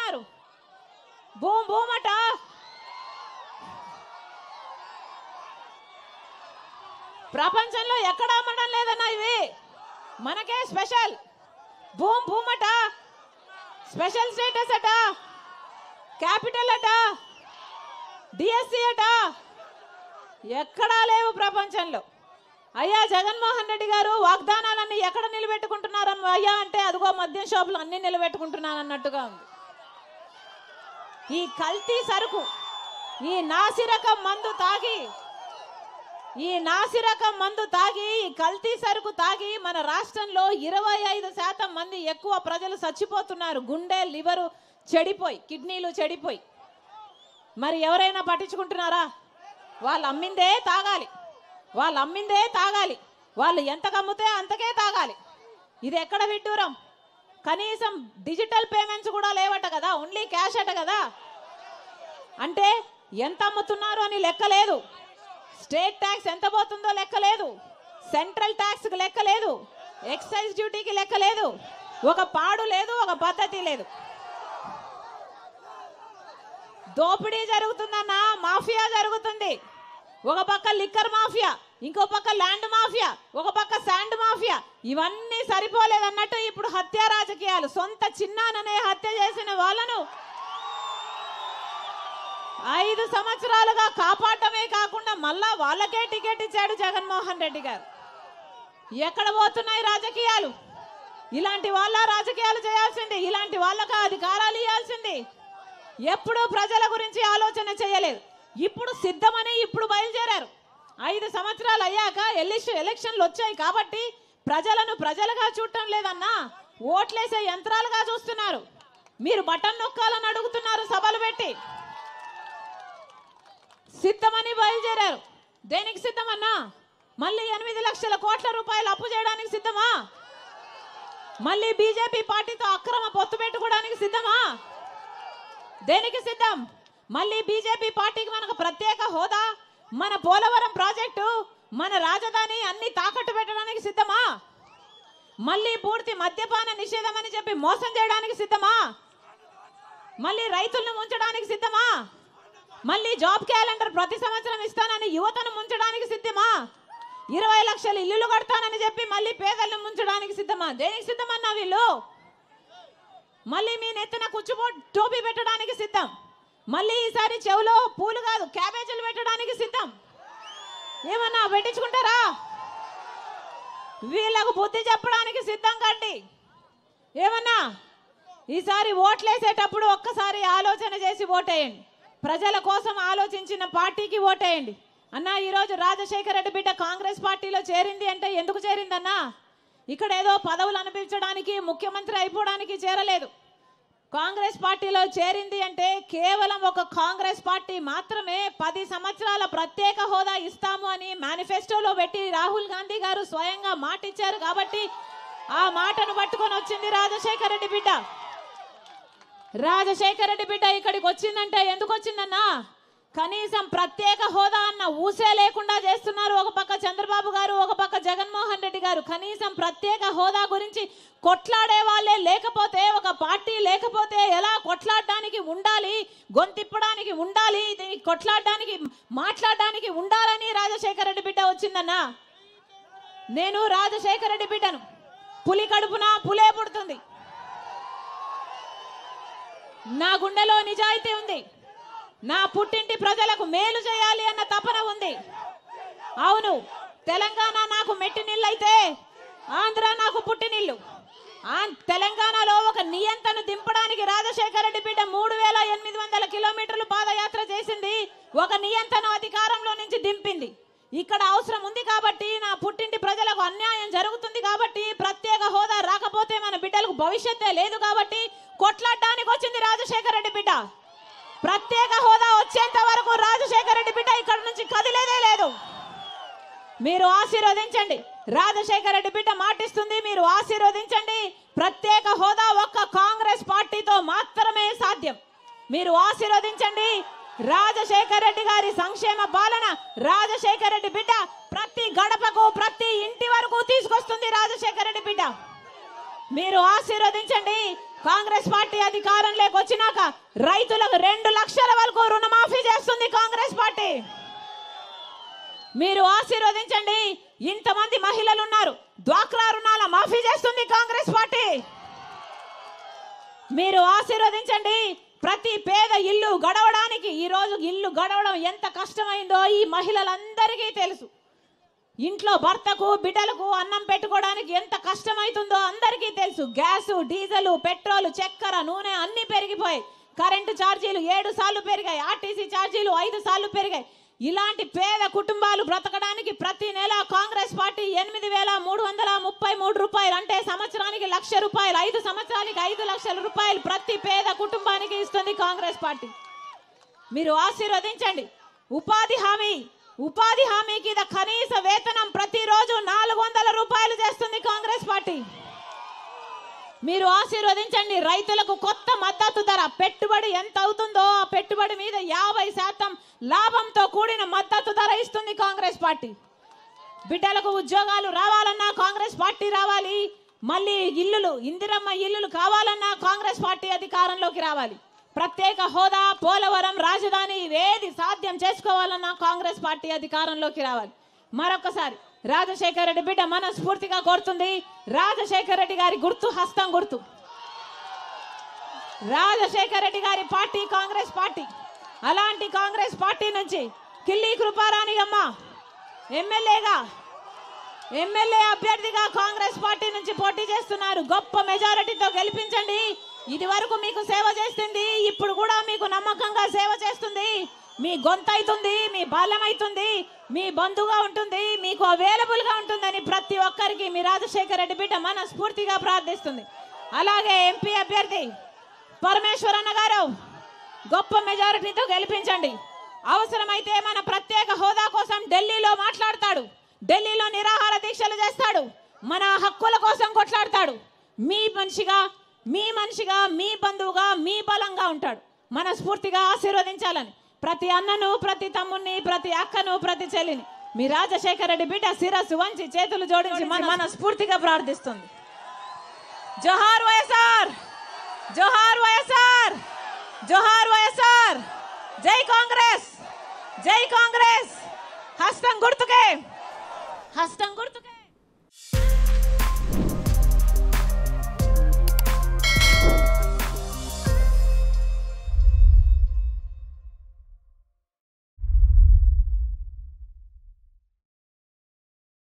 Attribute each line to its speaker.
Speaker 1: చెప్తున్నారు. Boom boom అట. ప్రపంచంలో ఎక్కడ అమ్మడం లేదన్నా, ఇవి మనకే స్పెషల్. బూమ్ బూమ్ అట, స్పెషల్ స్టేటస్ అట, క్యాపిటల్ అట, డిఎస్సి అట, ఎక్కడా లేవు ప్రపంచంలో. అయ్యా జగన్మోహన్ రెడ్డి గారు వాగ్దానాలన్నీ ఎక్కడ నిలబెట్టుకుంటున్నారని అయ్యా అంటే అదిగో మద్యం షాపులు అన్ని నిలబెట్టుకుంటున్నాను అన్నట్టుగా ఉంది. ఈ కల్తీ సరుకు, ఈ నాసిరకం మందు తాగి, ఈ కల్తీ సరుకు తాగి మన రాష్ట్రంలో 25% మంది ఎక్కువ ప్రజలు చచ్చిపోతున్నారు. గుండె, లివరు చెడిపోయి, కిడ్నీలు చెడిపోయి. మరి ఎవరైనా పట్టించుకుంటున్నారా? వాళ్ళు అమ్మిందే తాగాలి, వాళ్ళు ఎంత కమ్మితే అంతకే తాగాలి. ఇది ఎక్కడ విడ్డూరం? కనీసం డిజిటల్ పేమెంట్స్ కూడా లేవట కదా, ఓన్లీ క్యాష్ అట కదా. అంటే ఎంత అమ్ముతున్నారు అని లెక్క లేదు, స్టేట్ ట్యాక్స్ ఎంత పోతుందో లెక్క లేదు, సెంట్రల్ ట్యాక్స్కి లెక్క లేదు, ఎక్సైజ్ డ్యూటీకి లెక్క లేదు, ఒక పాడు లేదు, ఒక పద్ధతి లేదు. దోపిడీ జరుగుతుందన్నా, మాఫియా జరుగుతుంది. ఒక పక్క లిక్కర్ మాఫియా, ఇంకో పక్క ల్యాండ్ మాఫియా, ఒక పక్క శాండ్ మాఫియా. ఇవన్నీ సరిపోలేదన్నట్టు ఇప్పుడు హత్య రాజకీయాలు. సొంత చిన్నాననే హత్య చేసిన వాళ్ళను 5 సంవత్సరాలుగా కాపాడటమే కాకుండా మళ్ళా వాళ్ళకే టికెట్ ఇచ్చాడు జగన్మోహన్ రెడ్డి గారు. ఎక్కడ పోతున్నాయి రాజకీయాలు? ఇలాంటి వాళ్ళ రాజకీయాలు చేయాల్సింది, ఇలాంటి వాళ్ళకి అధికారాలు ఇవ్వాల్సింది. ఎప్పుడూ ప్రజల గురించి ఆలోచన చేయలేదు. ఇప్పుడు సిద్ధమని ఇప్పుడు బయలుదేరారు. 5 సంవత్సరాలు అయ్యాక ఎలక్షన్లు వచ్చాయి కాబట్టి ప్రజలను ప్రజలుగా చూడటం లేదన్నా, ఓట్లేసే యంత్రాలుగా చూస్తున్నారు. మీరు బటన్ నొక్కాలని అడుగుతున్నారు సభలు పెట్టి. సిద్ధమని బయలుదేరారు. దేనికి సిద్ధమన్నా? మళ్ళీ 8 లక్షల కోట్ల రూపాయలు అప్పు చేయడానికి సిద్ధమా? మళ్ళీ బీజేపీ పార్టీతో అక్రమ పొత్తు పెట్టుకోవడానికి సిద్ధమా? దేనికి సిద్ధం? మళ్ళీ బీజేపీ పార్టీకి మనకు ప్రత్యేక హోదా, మన పోలవరం ప్రాజెక్టు, మన రాజధాని అన్ని తాకట్టు పెట్టడానికి సిద్ధమా? మళ్ళీ పూర్తి మద్యపాన నిషేధం అని చెప్పి మోసం చేయడానికి సిద్ధమా? మళ్ళీ రైతులను ముంచడానికి సిద్ధమా? మళ్ళీ జాబ్ క్యాలెండర్ ప్రతి సంవత్సరం ఇస్తానని యువతను ముంచడానికి సిద్ధమా? 20 లక్షల ఇల్లులు కడతానని చెప్పి మళ్ళీ పేదలను ముంచడానికి సిద్ధమా? దేనికి సిద్ధమన్నా వీళ్ళు? మళ్ళీ మీ నెత్తిన కుచ్చుబో టోపీ పెట్టడానికి సిద్ధం. మళ్ళీ ఈసారి చెవులో పూలు కాదు క్యాబేజీలు పెట్టడానికి సిద్ధం. ఏమన్నా పెట్టించుకుంటారా? వీళ్ళకు బుద్ధి చెప్పడానికి సిద్ధం కండి. ఏమన్నా ఈసారి ఓట్లేసేటప్పుడు ఒక్కసారి ఆలోచన చేసి ఓటేయండి. ప్రజల కోసం ఆలోచించిన పార్టీకి ఓటేయండి. అన్నా ఈరోజు రాజశేఖర రెడ్డి బిడ్డ కాంగ్రెస్ పార్టీలో చేరింది అంటే ఎందుకు చేరిందన్నా? ఇక్కడ ఏదో పదవులు అనిపించడానికి, ముఖ్యమంత్రి అయిపోవడానికి చేరలేదు. కాంగ్రెస్ పార్టీలో చేరింది అంటే కేవలం ఒక కాంగ్రెస్ పార్టీ మాత్రమే 10 సంవత్సరాల ప్రత్యేక హోదా ఇస్తాము అని మేనిఫెస్టోలో పెట్టి రాహుల్ గాంధీ గారు స్వయంగా మాట ఇచ్చారు కాబట్టి ఆ మాటను పట్టుకొని వచ్చింది రాజశేఖర రెడ్డి బిడ్డ. రాజశేఖర రెడ్డి బిడ్డ ఇక్కడికి వచ్చిందంటే ఎందుకు వచ్చిందన్నా? కనీసం ప్రత్యేక హోదా అన్న ఊసే లేకుండా చేస్తున్నారు. ఒక పక్క చంద్రబాబు గారు, ఒక పక్క జగన్మోహన్ రెడ్డి గారు. కనీసం ప్రత్యేక హోదా గురించి కొట్లాడే వాళ్ళే లేకపోతే, ఒక పార్టీ లేకపోతే ఎలా కొట్లాడడానికి ఉండాలి, గొంతిప్పడానికి ఉండాలి, కొట్లాడడానికి మాట్లాడడానికి ఉండాలని రాజశేఖర రెడ్డి బిడ్డ వచ్చిందన్నా. నేను రాజశేఖర రెడ్డి బిడ్డను. పులి కడుపున పులే పుడుతుంది. నా గుండెలో నిజాయితీ ఉంది. నా పుట్టింటి ప్రజలకు మేలు చేయాలి అన్న తపన ఉంది. అవును, తెలంగాణ నాకు మెట్టినిల్లైతే ఆంధ్ర నాకు పుట్టినిల్లు. తెలంగాణలో ఒక నియంతను దింపడానికి రాజశేఖర రెడ్డి బిడ్డ 3800 కిలోమీటర్లు పాదయాత్ర చేసింది. ఒక నియంతను అధికారంలో నుంచి దింపింది. ఇక్కడ అవసరం ఉంది కాబట్టి, నా పుట్టింటి ప్రజలకు అన్యాయం జరుగుతుంది కాబట్టి, ప్రత్యేక హోదా రాకపోతే మన బిడ్డలకు భవిష్యత్తే లేదు కాబట్టి కొట్లాడడానికి వచ్చింది రాజశేఖర రెడ్డి బిడ్డ. ప్రత్యేక హోదా వచ్చేంత వరకు రాజశేఖర రెడ్డి బిడ్డ ఇక్కడ నుంచి కదిలేదే లేదు. మీరు ఆశీర్వదించండి. రాజశేఖర రెడ్డి బిడ్డ మాటిస్తుంది, మీరు ఆశీర్వదించండి. ప్రత్యేక హోదా ఒక్క కాంగ్రెస్ పార్టీతో మాత్రమే సాధ్యం. మీరు ఆశీర్వదించండి. రాజశేఖర రెడ్డి గారి సంక్షేమ పాలన, రాజశేఖర రెడ్డి బిడ్డ ప్రతి గడపకు, ప్రతి ఇంటి వరకు తీసుకొస్తుంది రాజశేఖర రెడ్డి బిడ్డ. మీరు ఆశీర్వదించండి. కాంగ్రెస్ పార్టీ అధికారంలోకి వచ్చినాక రైతులకు 2 లక్షల వరకు రుణమాఫీ చేస్తుంది కాంగ్రెస్ పార్టీ. మీరు ఆశీర్వదించండి. ఇంతమంది మహిళలు ఉన్నారు, డ్వాక్రా రుణాల మాఫీ చేస్తుంది కాంగ్రెస్ పార్టీ. మీరు ఆశీర్వదించండి. ప్రతి పేద ఇల్లు గడవడానికి, ఈ రోజు ఇల్లు గడవడం ఎంత కష్టమైందో ఈ మహిళలందరికీ తెలుసు. ఇంట్లో భర్తకు బిడ్డలకు అన్నం పెట్టుకోవడానికి ఎంత కష్టమైతుందో అందరికీ తెలుసు. గ్యాసు, డీజిల్, పెట్రోల్, చక్కెర, నూనె అన్ని పెరిగిపోయాయి. కరెంటు ఛార్జీలు 7 సార్లు పెరిగాయి. ఆర్టీసీ ఛార్జీలు 5 సార్లు పెరిగాయి. ఇలాంటి పేద కుటుంబాలు బ్రతకడానికి ప్రతి నెల కాంగ్రెస్ పార్టీ 8,333 రూపాయలు, అంటే సంవత్సరానికి 1,00,000 రూపాయలు, 5 సంవత్సరానికి 5 లక్షల రూపాయలు ప్రతి పేద కుటుంబానికి ఇస్తుంది కాంగ్రెస్ పార్టీ. మీరు ఆశీర్వదించండి. ఉపాధి హామీ కింద కనీస వేతనం ప్రతిరోజు 400 రూపాయలు చేస్తుంది కాంగ్రెస్ పార్టీ. మీరు ఆశీర్వదించండి. రైతులకు కొత్త మద్దతు ధర, పెట్టుబడి ఎంత అవుతుందో ఆ పెట్టుబడి మీద 50% లాభంతో కూడిన మద్దతు ధర ఇస్తుంది కాంగ్రెస్ పార్టీ. బిడ్డలకు ఉద్యోగాలు రావాలన్నా కాంగ్రెస్ పార్టీ రావాలి. మళ్ళీ ఇల్లులు, ఇందిరమ్మ ఇల్లులు కావాలన్నా కాంగ్రెస్ పార్టీ అధికారంలోకి రావాలి. ప్రత్యేక హోదా, పోలవరం, రాజధాని ఇవేది సాధ్యం చేసుకోవాలన్నా కాంగ్రెస్ పార్టీ అధికారంలోకి రావాలి. మరొకసారి రాజశేఖర రెడ్డి బిడ్డ మనస్ఫూర్తిగా కోరుతుంది, రాజశేఖర రెడ్డి గారి గుర్తు హస్తం గుర్తు. రాజశేఖర రెడ్డి గారి పార్టీ కాంగ్రెస్ పార్టీ. అలాంటి కాంగ్రెస్ పార్టీ నుంచి కిల్లి కృపారాణి అమ్మ ఎమ్మెల్యే అభ్యర్థిగా కాంగ్రెస్ పార్టీ నుంచి పోటీ చేస్తున్నారు. గొప్ప మెజారిటీతో గెలిపించండి. ఇది వరకు మీకు సేవ చేస్తుంది, ఇప్పుడు కూడా మీకు నమ్మకంగా సేవ చేస్తుంది. మీ గొంతైతుంది, మీ బాల్యమైతుంది, మీ బంధుగా ఉంటుంది, మీకు అవైలబుల్ గా ఉంటుందని ప్రతి ఒక్కరికి మీ రాజశేఖర రెడ్డి బిడ్డ మనస్ఫూర్తిగా ప్రార్థిస్తుంది. అలాగే ఎంపీ అభ్యర్థి పరమేశ్వరన్న గారు గొప్ప మెజారిటీతో గెలిపించండి. అవసరమైతే మన ప్రత్యేక హోదా కోసం ఢిల్లీలో మాట్లాడతాడు, ఢిల్లీలో నిరాహార దీక్షలు చేస్తాడు, మన హక్కుల కోసం కొట్లాడతాడు. మీ మనిషిగా, మీ బంధువుగా, మీ బలంగా ఉంటాడు. మనస్ఫూర్తిగా ఆశీర్వదించాలని ప్రతి అన్నను, ప్రతి తమ్ముని, ప్రతి అక్కను, ప్రతి చెల్లిని మీ రాజశేఖర రెడ్డి బిడ్డ శిరస్సు వంచి చేతులు జోడించి మనస్ఫూర్తిగా ప్రార్థిస్తుంది. జోహార్ వైఎస్ఆర్, జోహార్ వైఎస్ఆర్, జోహార్ వైఎస్ఆర్. జై కాంగ్రెస్, జై కాంగ్రెస్. హస్తం గుర్తుకే, హస్తం గుర్తుకే.